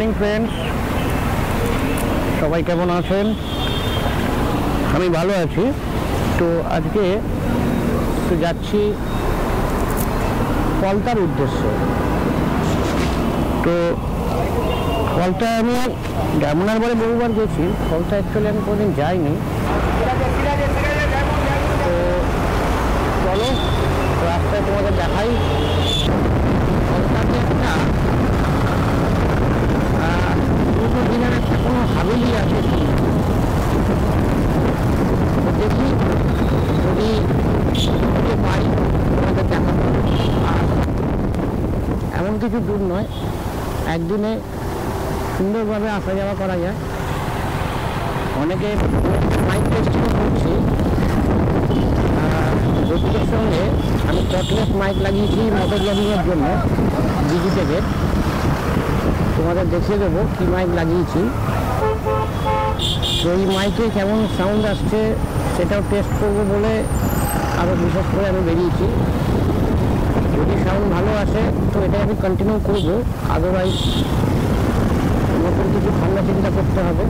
Morning friends, সবাই কেমন আছেন? আমি ভালো আছি। তো আজকে একটু যাচ্ছি ফলতার উদ্দেশ্যে। তো ফলতা আমি ডায়মন্ডার বলে বহুবার গেছি, ফলতা অ্যাকচুয়ালি আমি কোনোদিন যাইনি। তো চলো রাস্তায় তোমাদের দেখাই। ফলতাতে একটা পুরোনো দিনের একটা কোনো হাভেলি আছে, দেখি যদি পাই তোমাদের দেখাবো। আর এমন কিছু দূর নয়, একদিনে সুন্দরভাবে আসা যাওয়া করা যায়। অনেকে মাইক টেস্টিংও করছি, গতিকের সঙ্গে আমি কটলেস মাইক লাগিয়েছি মোটর ব্লগিংয়ের জন্য ডিজি থেকে। তোমাদের দেখিয়ে দেবো কী মাইক লাগিয়েছি। তো এই মাইকে কেমন সাউন্ড আসছে সেটাও টেস্ট করবো বলে আরও বিশেষ করে আমি বেরিয়েছি। যদি সাউন্ড ভালো আসে তো এটাই আমি কন্টিনিউ করবো, আদারওয়াইজ নতুন কিছু ভাবনা চিন্তা করতে হবে।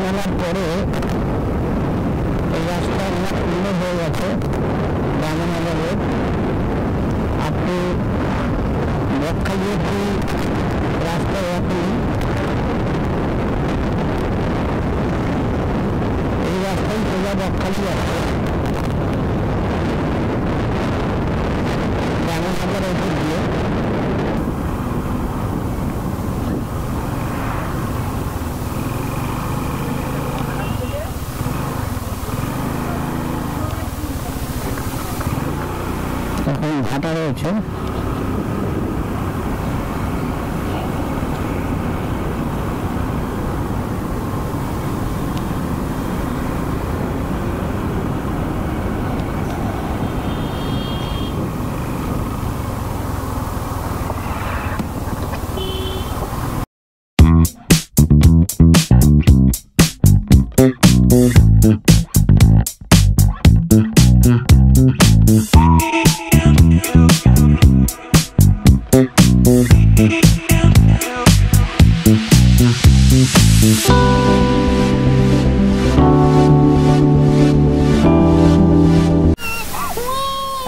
মেলার পরে এই রাস্তা অনেক সুন্দর হয়ে গেছে। ডায়মন্ডার আপনি বকখালি অব্দি রাস্তা এরকম। এই রাস্তায় সোজা বকখালি আছে, ডায়মন্ডার ওপর দিয়ে। এখন ভাটা রয়েছে।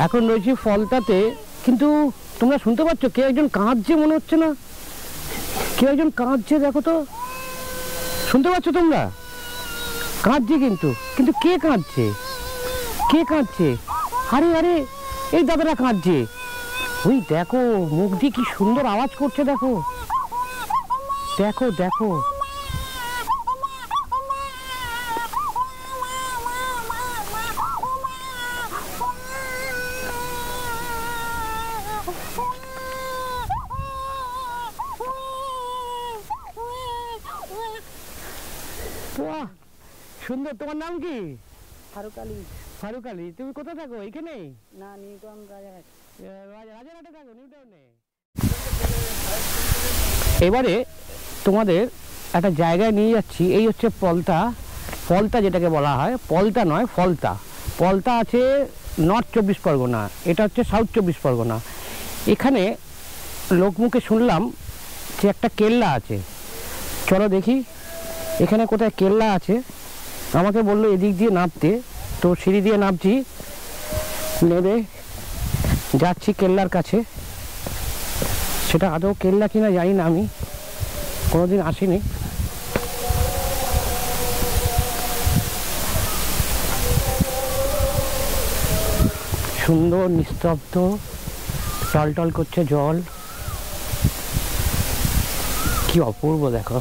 এখন রয়েছি ফলতাতে, কিন্তু তোমরা শুনতে পাচ্ছ কে একজন কাঁদছে মনে হচ্ছে না? কে একজন কাঁদছে, দেখো তো, শুনতে পাচ্ছ তোমরা? কাঁদছে কিন্তু কিন্তু কে কাঁদছে? কে কাঁদছে? আরে আরে এই দাদারা কাঁদছে। ওই দেখো মুখ দিয়ে কি সুন্দর আওয়াজ করছে, দেখো দেখো দেখো। সুন্দর। তোমার নাম কি? ফারুক আলী। ফারুক আলী। তুমি কোথায় থাকো? এখানে না, নিউটাউন রাজারহাটে থাকো, নিউটাউনে। এবারে তোমাদের একটা জায়গায় নিয়ে যাচ্ছি। এই হচ্ছে পলতা। ফলতা যেটাকে বলা হয়, পলতা নয় ফলতা। পলতা আছে নর্থ 24 পরগনা, এটা হচ্ছে সাউথ 24 পরগনা। এখানে লোকমুখে শুনলাম যে একটা কেল্লা আছে। চলো দেখি এখানে কোথায় কেল্লা আছে। আমাকে বললো এদিক দিয়ে নামতে, তো সিঁড়ি দিয়ে নামছি, নেমে যাচ্ছি কেল্লার কাছে। সেটা আদৌ কেল্লা কিনা জানি না, আমি কোনোদিন আসিনি। সুন্দর নিস্তব্ধ, টলটল করছে জল, কি অপূর্ব দেখো।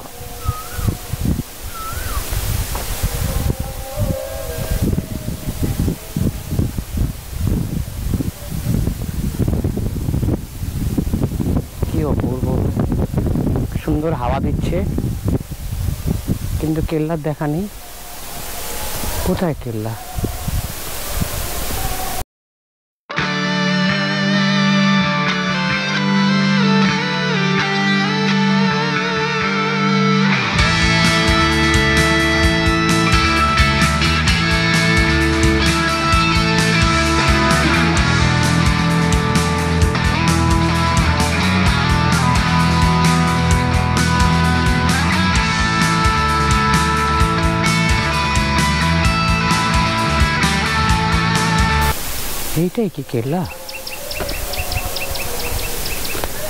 কি অপূর্ব সুন্দর হাওয়া দিচ্ছে, কিন্তু কেল্লার দেখা নেই। কোথায় কেল্লা? এইটাই কি কেল্লা?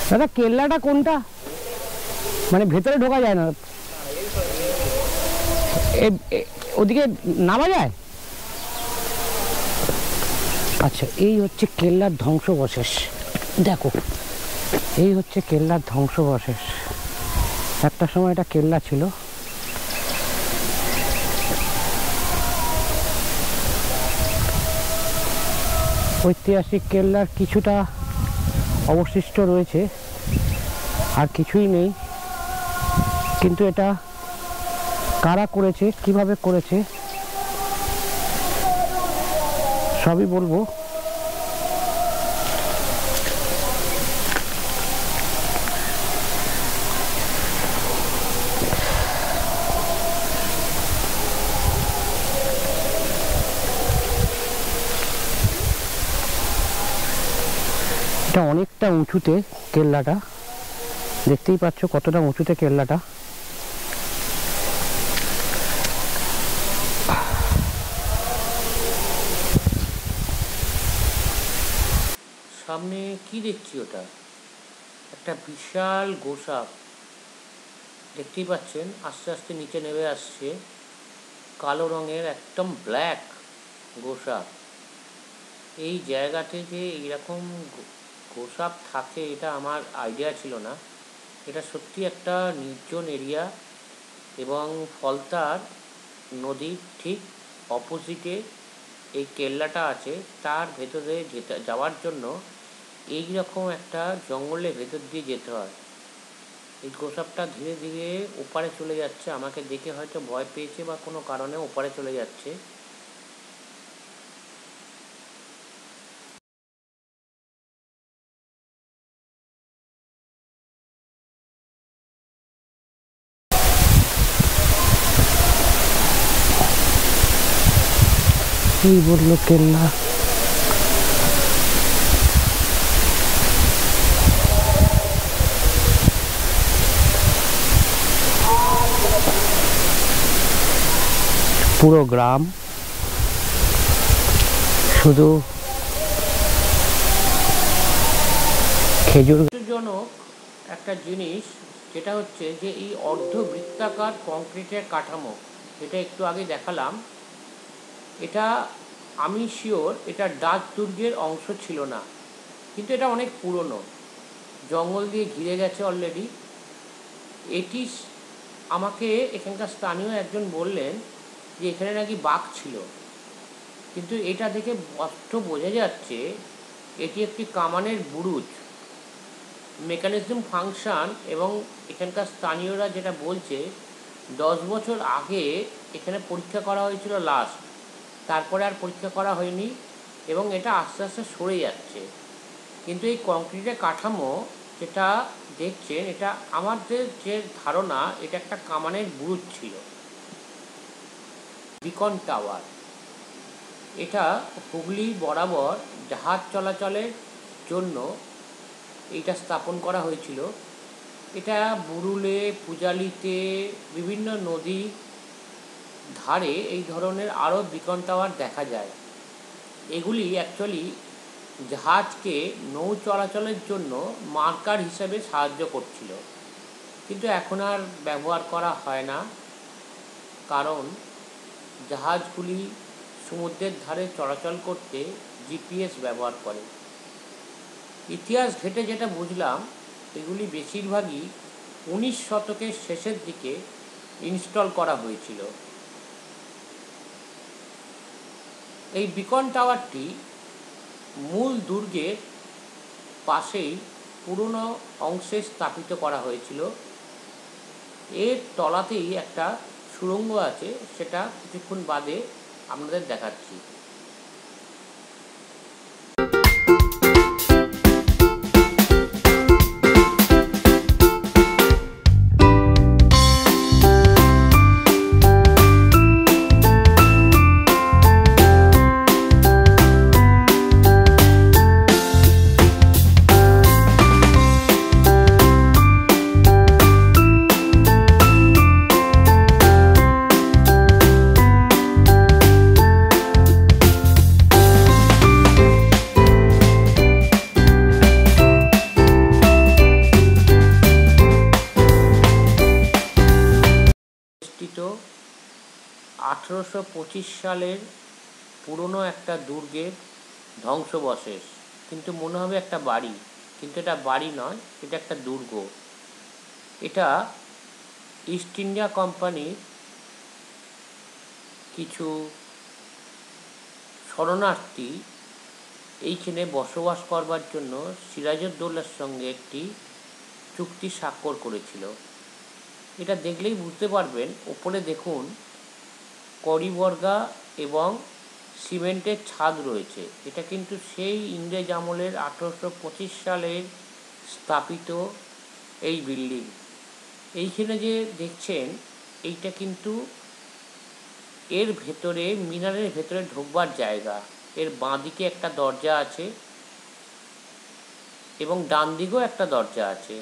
দাদা কেল্লাটা কোনটা? মানে ভেতরে ঢোকা যায় না, ওদিকে নামা যায়? আচ্ছা, এই হচ্ছে কেল্লার ধ্বংসাবশেষ। দেখো, এই হচ্ছে কেল্লার ধ্বংসাবশেষ। একটা সময় এটা কেল্লা ছিল। ঐতিহাসিক কেল্লার কিছুটা অবশিষ্ট রয়েছে, আর কিছুই নেই। কিন্তু এটা কারা করেছে, কিভাবে করেছে, সবই বলবো। এটা অনেকটা উঁচুতে কেল্লাটা, দেখতেই পাচ্ছ কতটা উঁচুতে কেল্লাটা। সামনে কি দেখছি? ওটা একটা বিশাল গোসাপ, দেখতেই পাচ্ছেন আস্তে আস্তে নিচে নেমে আসছে। কালো রঙের একদম ব্ল্যাক গোসাপ। এই জায়গাতে যে এইরকম গোসাপ থাকে এটা আমার আইডিয়া ছিল না। এটা সত্যি একটা নির্জন এরিয়া, এবং ফলতার নদীর ঠিক অপোজিটে এই কেল্লাটা আছে। তার ভেতরে যাওয়ার জন্য এই রকম একটা জঙ্গলের ভেতর দিয়ে যেতে হয়। এই গোসাপটা ধীরে ধীরে ওপারে চলে যাচ্ছে, আমাকে দেখে হয়তো ভয় পেয়েছে বা কোনো কারণে ওপারে চলে যাচ্ছে। কি বললো কেল্লা? পুরো গ্রাম শুধু খেজুরজনক একটা জিনিস, যেটা হচ্ছে যে এই অর্ধবৃত্তাকার কংক্রিটের কাঠামো, যেটা একটু আগে দেখালাম, এটা আমি শিওর এটা ডাচ দুর্গের অংশ ছিল না, কিন্তু এটা অনেক পুরনো, জঙ্গল দিয়ে ঘিরে গেছে অলরেডি। এটি আমাকে এখানকার স্থানীয় একজন বললেন যে এখানে নাকি বাঘ ছিল, কিন্তু এটা দেখে স্পষ্ট বোঝা যাচ্ছে এটি একটি কামানের বুরুজ। মেকানিজম ফাংশন, এবং এখানকার স্থানীয়রা যেটা বলছে 10 বছর আগে এখানে পরীক্ষা করা হয়েছিল লাস্ট, তারপরে আর পরীক্ষা করা হয়নি, এবং এটা আস্তে আস্তে সরে যাচ্ছে। কিন্তু এই কংক্রিটের কাঠামো যেটা দেখছেন, এটা আমাদের যে ধারণা এটা একটা কামানের বুরুজ ছিল। বিকন টাওয়ার, এটা হুগলি বরাবর জাহাজ চলাচলের জন্য এইটা স্থাপন করা হয়েছিল। এটা বুরুলে, পূজালিতে, বিভিন্ন নদী ধারে এই ধরনের আরও বিকন টাওয়ার দেখা যায়। এগুলি অ্যাকচুয়ালি জাহাজকে নৌ চলাচলের জন্য মার্কার হিসাবে সাহায্য করছিল, কিন্তু এখন আর ব্যবহার করা হয় না, কারণ জাহাজগুলি সমুদ্রের ধারে চলাচল করতে জিপিএস ব্যবহার করে। ইতিহাস ঘেঁটে যেটা বুঝলাম, এগুলি বেশিরভাগই 19 শতকের শেষের দিকে ইনস্টল করা হয়েছিল। এই বিকন টাওয়ারটি মূল দুর্গের পাশেই পুরনো অংশে স্থাপিত করা হয়েছিল। এর তলাতেই একটা সুড়ঙ্গ আছে, সেটা কিছুক্ষণ বাদে আপনাদের দেখাচ্ছি। সালের পুরনো একটা দুর্গের ধ্বংসাবশেষ, কিন্তু মনে হবে একটা বাড়ি, কিন্তু এটা বাড়ি নয়, এটা একটা দুর্গ। এটা ইস্ট ইন্ডিয়া কোম্পানির কিছু শরণার্থী এইখানে বসবাস করবার জন্য সিরাজউদ্দৌলার সঙ্গে একটি চুক্তি স্বাক্ষর করেছিল। এটা দেখলেই বুঝতে পারবেন, ওপরে দেখুন কড়িবর্গা এবং সিমেন্টের ছাদ রয়েছে। এটা কিন্তু সেই ইংরেজ আমলের 1825 সালের স্থাপিত এই বিল্ডিং। এইখানে যে দেখছেন এইটা কিন্তু এর ভেতরে, মিনারের ভেতরে ঢোকবার জায়গা। এর বাঁ দিকে একটা দরজা আছে এবং ডান দিকেও একটা দরজা আছে।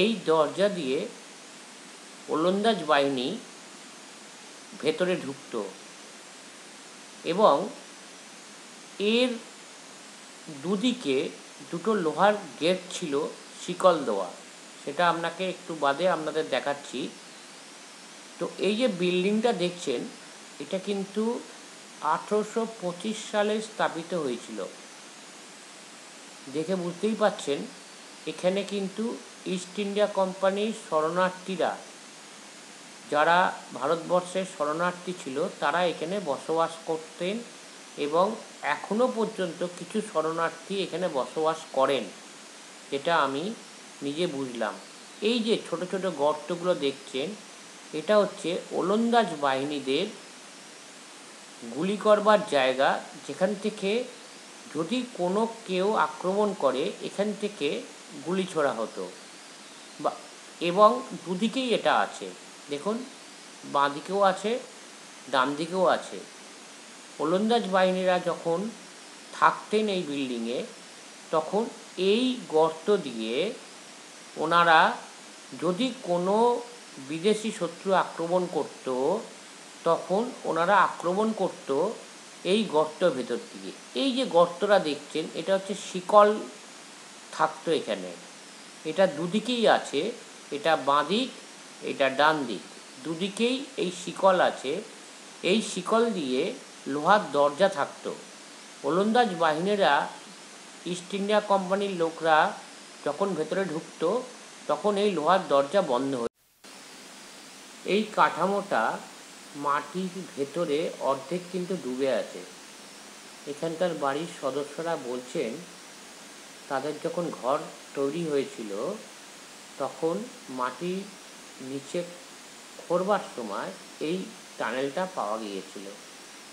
এই দরজা দিয়ে ওলন্দাজ বাহিনী ভেতরে ঢুকত এবং এর দুদিকে দুটো লোহার গেট ছিল শিকল দেওয়া, সেটা আপনাকে একটু বাদে আপনাদের দেখাচ্ছি। তো এই যে বিল্ডিংটা দেখছেন এটা কিন্তু 1825 সালে স্থাপিত হয়েছিল। দেখে বুঝতেই পাচ্ছেন এখানে কিন্তু ইস্ট ইন্ডিয়া কোম্পানির শরণার্থীরা, যারা ভারতবর্ষের শরণার্থী ছিল, তারা এখানে বসবাস করতেন এবং এখনও পর্যন্ত কিছু শরণার্থী এখানে বসবাস করেন, যেটা আমি নিজে বুঝলাম। এই যে ছোট ছোট গর্তগুলো দেখছেন এটা হচ্ছে ওলন্দাজ বাহিনীদের গুলি করবার জায়গা, যেখান থেকে যদি কোনো কেউ আক্রমণ করে এখান থেকে গুলি ছোড়া হতো। এবং দুদিকেই এটা আছে, দেখুন বাঁ দিকেও আছে, ডান দিকেও আছে। ওলন্দাজ বাহিনীরা যখন থাকতেন এই বিল্ডিংয়ে, তখন এই গর্ত দিয়ে ওনারা যদি কোনো বিদেশি শত্রু আক্রমণ করত, তখন ওনারা আক্রমণ করত এই গর্ত ভেতর দিয়ে। এই যে গর্তটা দেখছেন এটা হচ্ছে শিকল থাকতো এখানে। এটা দুদিকেই আছে, এটা বাঁ দিক, এটা ডান দিক, দুদিকেই এই শিকল আছে। এই শিকল দিয়ে লোহার দরজা থাকতো। ওলন্দাজ বাহিনীরা, ইস্ট ইন্ডিয়া কোম্পানির লোকরা যখন ভেতরে ঢুকতো তখন এই লোহার দরজা বন্ধ হতো। এই কাঠামোটা মাটির ভেতরে অর্ধেক কিন্তু ডুবে আছে। এখানকার বাড়ির সদস্যরা বলছেন তাদের যখন ঘর তৈরি হয়েছিল তখন মাটি নিচে খোঁড়বার সময় এই টানেলটা পাওয়া গিয়েছিল।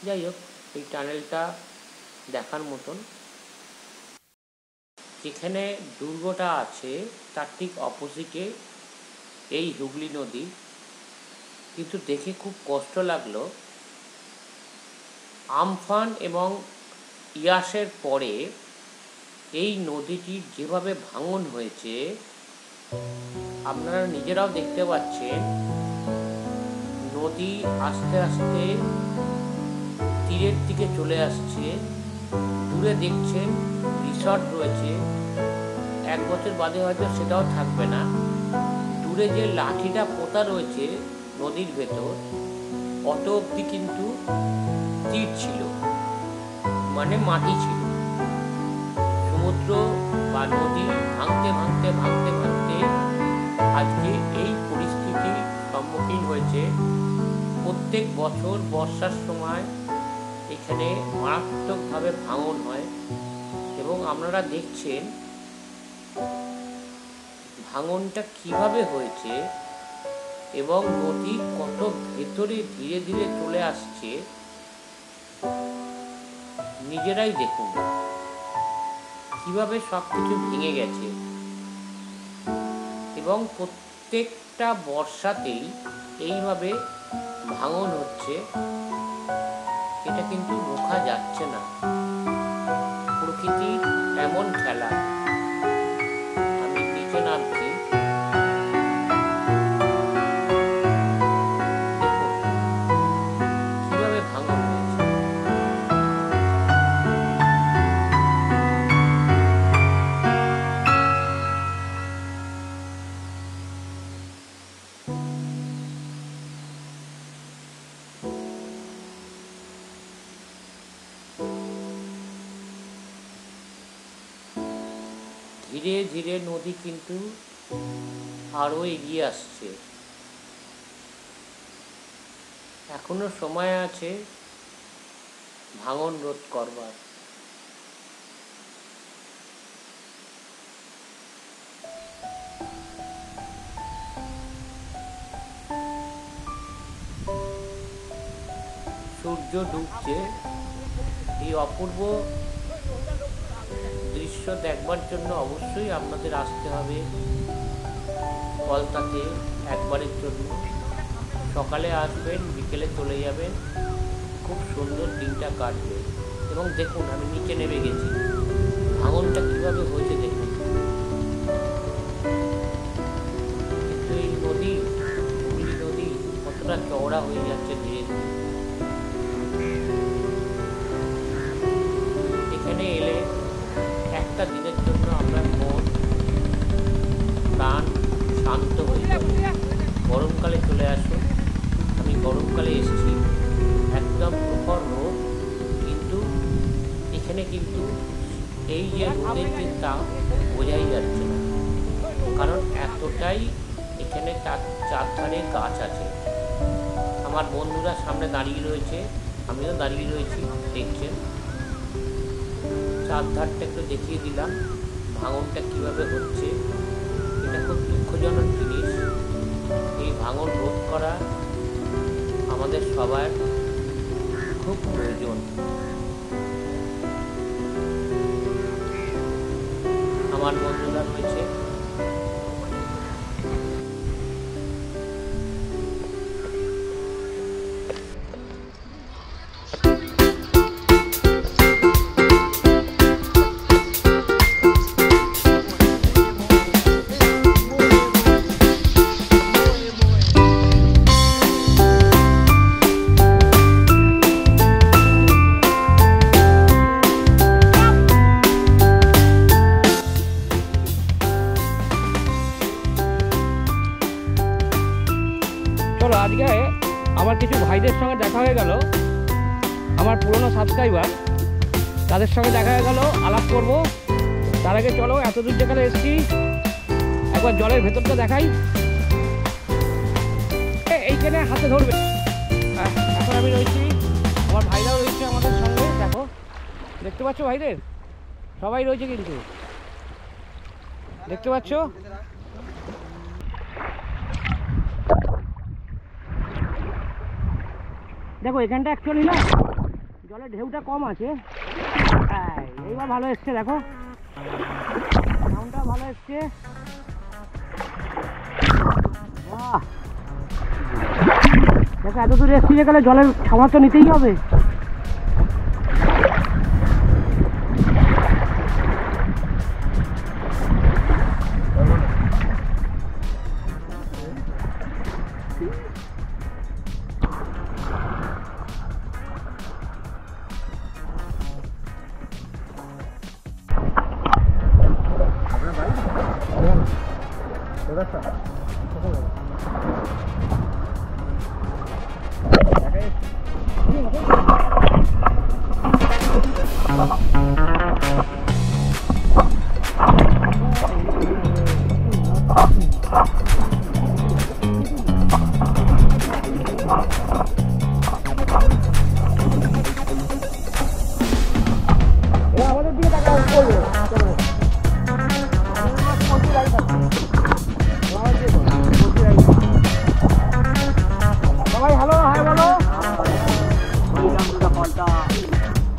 যাই হোক, এই টানেলটা দেখার মতন। যেখানে দুর্গটা আছে তার ঠিক অপোজিটে এই হুগলি নদী। কিন্তু দেখে খুব কষ্ট লাগলো, আমফান এবং ইয়াসের পরে এই নদীটির যেভাবে ভাঙন হয়েছে আপনারা নিজেরাও দেখতে পাচ্ছেন। নদী আস্তে আস্তে তীরের দিকে চলে আসছে। দূরে দেখছেন রিসর্ট রয়েছে, 1 বছর বাদে হয়তো সেটাও থাকবে না। দূরে যে লাঠিটা পোতা রয়েছে নদীর ভেতর, অত অবধি কিন্তু তীর ছিল, মানে মাটি ছিল। সমুদ্র বা নদী ভাঙতে ভাঙতে ভাঙতে ভাঙতে আজকে এই পরিস্থিতির সম্মুখীন হয়েছে। প্রত্যেক বছর বর্ষার সময় এখানে মারাত্মকভাবে ভাঙন হয় এবং আপনারা দেখছেন ভাঙনটা কিভাবে হয়েছে এবং নদী কত ভেতরে ধীরে ধীরে চলে আসছে। নিজেরাই দেখুন কিভাবে সবকিছু ভেঙে গেছে এবং প্রত্যেকটা বর্ষাতেই এইভাবে ভাঙন হচ্ছে। এটা কিন্তু রোখা যাচ্ছে না, প্রকৃতির এমন খেলা। আমি নিচে নামছি, কিভাবে ভাঙন হয়েছে। ধীরে ধীরে নদী কিন্তু আরও এগিয়ে আসছে। এখনো সময় আছে ভাঙন রোধ করবার। সূর্য ডুবছে। এই অপূর্ব দৃশ্য দেখবার জন্য অবশ্যই আপনাদের আসতে হবে কলতাতে একবারের জন্য। সকালে আসবেন, বিকেলে চলে যাবেন, খুব সুন্দর দিনটা কাটবে। এবং দেখুন আমি নিচে নেমে গেছি, ভাঙনটা কীভাবে হয়েছে দেখুন। কিন্তু এই নদী, হুগলি নদী কতটা চওড়া হয়ে যাচ্ছে ধীরে ধীরে। এখানে এলে একটা দিনের জন্য আমরা মন প্রাণ শান্ত হয়ে যাবে। গরমকালে চলে আসুন, আমি গরমকালে এসেছি, একদম প্রখর রোদ, কিন্তু এখানে কিন্তু এই যে রোদের যে তাপ বোঝাই যাচ্ছে না, কারণ এতটাই এখানে চারধারে গাছ আছে। আমার বন্ধুরা সামনে দাঁড়িয়ে রয়েছে, আমিও দাঁড়িয়ে রয়েছি, দেখছেন। চারধারটা একটু দেখিয়ে দিলাম ভাঙনটা কিভাবে হচ্ছে। এটা খুব দুঃখজনক জিনিস। এই ভাঙন রোধ করা আমাদের সবার খুব প্রয়োজন। আমার বন্ধুরা রয়েছে, আজকে আমার কিছু ভাইদের সঙ্গে দেখা হয়ে গেল, আমার পুরনো সাবস্ক্রাইবার, তাদের সঙ্গে দেখা হয়ে গেল, আলাপ করব। তার আগে চলো এত দূর যেখানে এসেছি একবার জলের ভেতরটা দেখাই। এইখানে হাতে ধরবে। এখন আমি রয়েছি, আমার ভাইরাও রয়েছে আমাদের সঙ্গে। দেখো, দেখতে পাচ্ছ ভাইদের সবাই রয়েছে, কিন্তু দেখতে পাচ্ছ। দেখো এখানটা অ্যাকচুয়ালি না জলের ঢেউটা কম আছে। এইবার ভালো এসছে, দেখো সাউন্ডটা ভালো এসছে। বাহ, দেখো এত দূরে এসছে গেলে জলের ছাওয়া তো নিতেই হবে।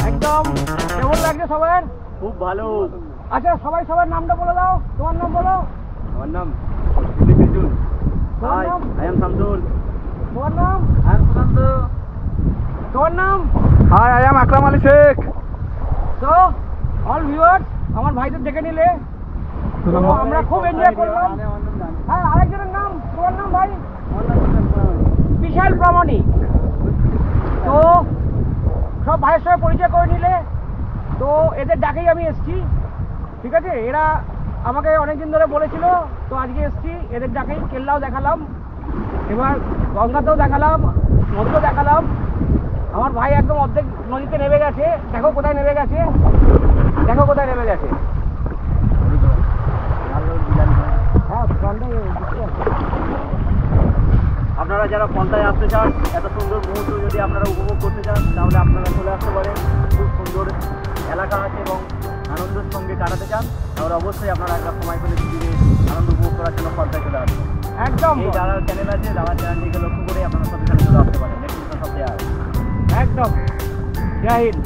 একদম কেমন লাগছে সবার? খুব ভালো। আচ্ছা সবাই সবার নামটা বলে দাও। তোমার নাম বলো। আমার নাম তোমার নাম? I am Samsul. তোমার নাম? I am Sushant. তোমার নাম? Hi, I am Akram Ali Sheikh. তো অল ভিউয়ার্স, আমার ভাইদের দেখে নিলে আমরা খুব এনজয় করলাম। হ্যাঁ, আরেকজনের নাম? তোমার নাম ভাই? বিশাল প্রামাণিক। তো সব ভাইয়ের সঙ্গে পরিচয় করে নিলে, তো এদের ডাকেই আমি এসছি, ঠিক আছে। এরা আমাকে অনেকদিন ধরে বলেছিল, তো আজকে এসছি এদের ডাকেই। কেল্লাও দেখালাম, এবার গঙ্গাতেও দেখালাম, নদীও দেখালাম। আমার ভাই একদম অর্ধেক নদীতে নেমে গেছে, দেখো কোথায় নেমে গেছে, দেখো কোথায় নেমে গেছে। যারা পন্থায় আসতে চান, এত সুন্দর মুহূর্ত যদি আপনারা উপভোগ করতে চান, তাহলে আপনারা চলে আসতে পারেন। খুব সুন্দর এলাকা আছে এবং আনন্দের সঙ্গে কাটাতে চান, তাহলে অবশ্যই আপনারা একটা সময় পেলে ছুটিতে আনন্দ উপভোগ করার জন্য পন্থায় চলে আসবেন। একদম এই দাদার চ্যানেল আছে, দাদার চ্যানেলটিকে লক্ষ্য করে আপনারা সব এখানে চলে আসতে পারেন। নেক্সট সপ্তাহে একদম। জয় হিন্দ।